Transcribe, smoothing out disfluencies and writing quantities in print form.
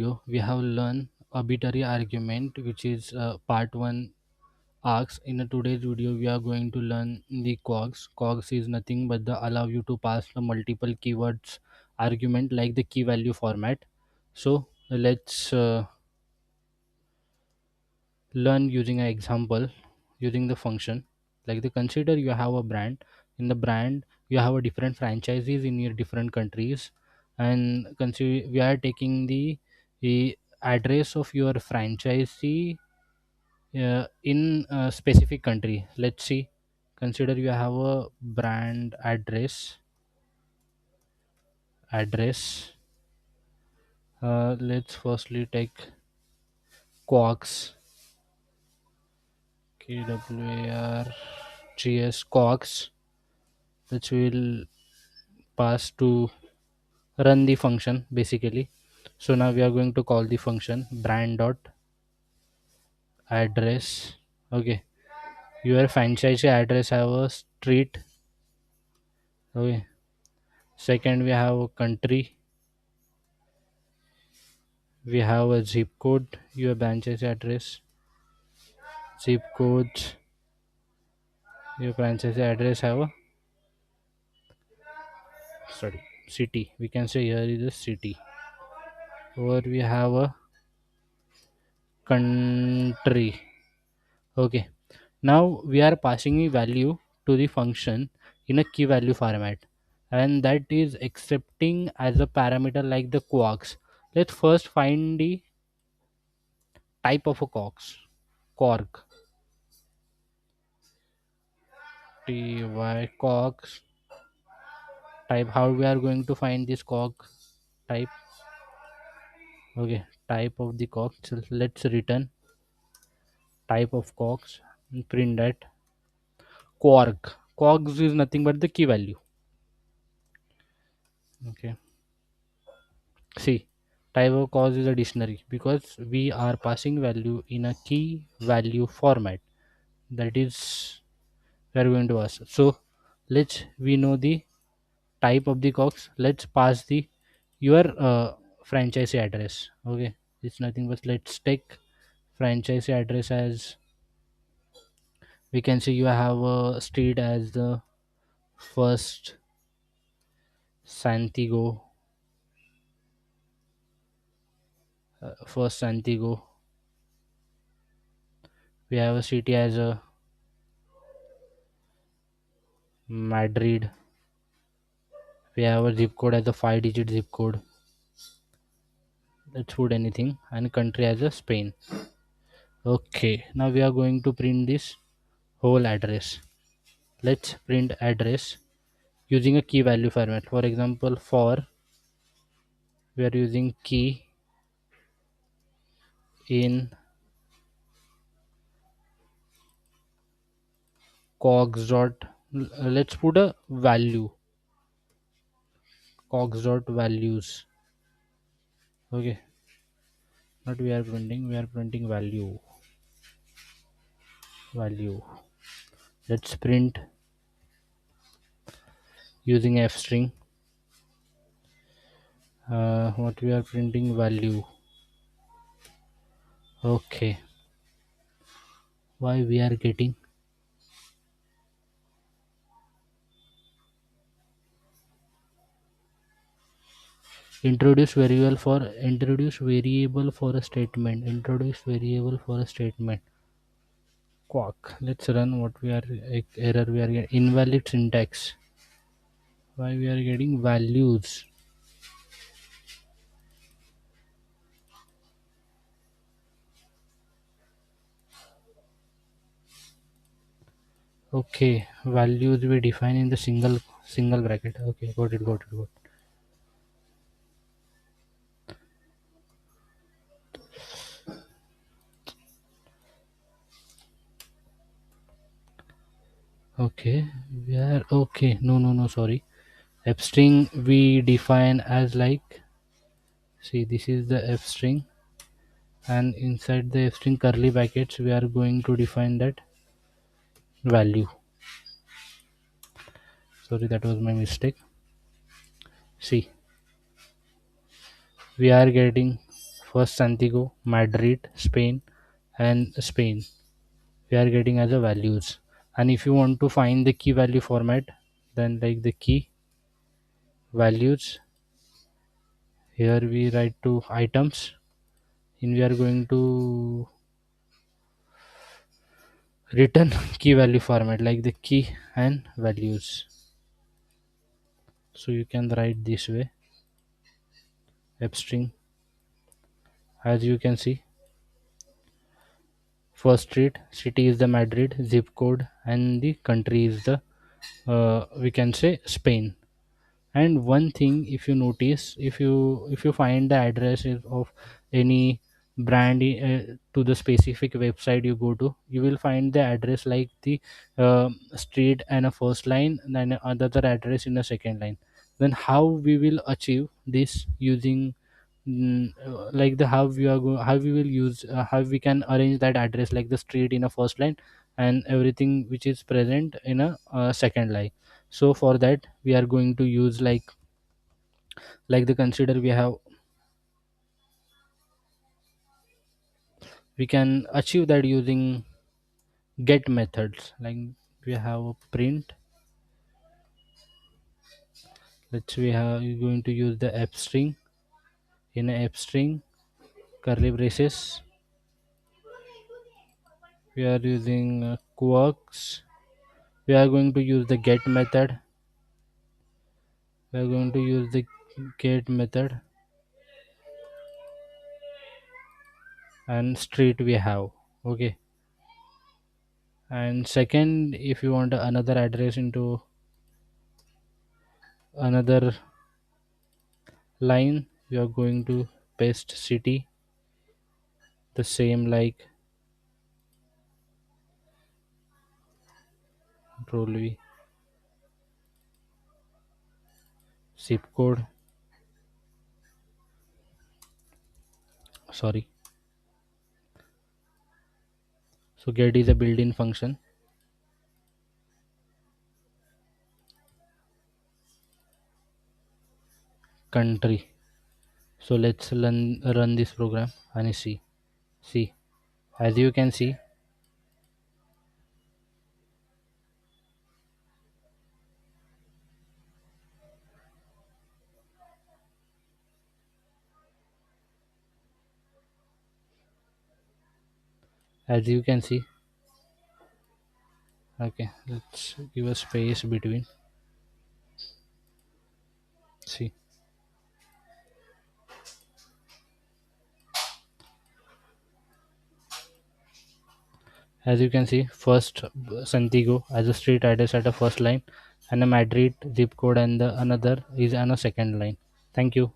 We have learned arbitrary argument, which is part 1 args. In today's video we are going to learn the Kwargs is nothing but the allow you to pass the multiple keywords argument like the key value format. So let's learn using an example, using the function. Like the consider you have a brand. In the brand you have a different franchises in your different countries, and consider we are taking the address of your franchisee in a specific country. Let's see, consider you have a brand address. Let's firstly take Quarks, KWARGS, Quarks, which will pass to run the function basically. So now we are going to call the function brand dot address. Okay, your franchise address have a street. Okay, second we have a country, we have a zip code. Your franchise address, zip codes, your franchise address have a, sorry, city. We can say here is a city. Over we have a country. Okay, now we are passing a value to the function in a key value format, and that is accepting as a parameter like the quarks. Let's first find the type of a quark. Quarks type. How we are going to find this quark type? Okay, type of the quark. So let's return type of quarks and print that quarks is nothing but the key value. Okay, see, type of cause is a dictionary because we are passing value in a key value format. That is we are going to ask. So let's we know the type of the cox. Let's pass the your franchise address. Okay, it's nothing but let's take franchise address as, we can see you have a street as the first Santiago, first Santiago. We have a city as a Madrid. We have a zip code as a 5-digit zip code. Let's put anything, and country as a Spain. Okay, now we are going to print this whole address. Let's print address using a key value format. For example, for we are using key in cogs dot, let's put a value, cogs dot values. Okay, not we are printing value. Let's print using f string. What we are printing value. Okay, why we are getting introduce variable for a statement, introduce variable for a statement. Quark, let's run. What we are error we are getting, invalid syntax. Why we are getting values? Okay, values we define in the single bracket. Okay, got it. Okay, we are okay. No, sorry. F string we define as like, see, this is the F string, and inside the F string curly brackets we are going to define that value. Sorry, that was my mistake. See, we are getting first Santiago, Madrid, Spain, and Spain. We are getting as a values. And if you want to find the key value format, then like the key values, here we write to items, and we are going to return key value format like the key and values. So you can write this way, f string. As you can see, first street, city is the Madrid, zip code, and the country is the we can say Spain. And one thing, if you notice, if you find the address of any brand to the specific website you go to, you will find the address like the street and a first line, and then another address in a second line. Then how we will achieve this using like the how we are how we will use how we can arrange that address like the street in a first line and everything which is present in a second line. So for that we are going to use like the consider we have, we can achieve that using get methods. Like we have a print, let's we have you going to use the f string, in a f string curly braces we are using Quarks. We are going to use the get method, we are going to use the get method, and street we have. Okay, and second, if you want another address into another line, you are going to paste city, the same like control v, zip code, sorry. So get is a built-in function, country. So let's run this program and see, as you can see, as you can see. Okay, let's give a space between, see, as you can see, first Santiago as a street address at the first line, and a Madrid zip code and the another is on a second line. Thank you.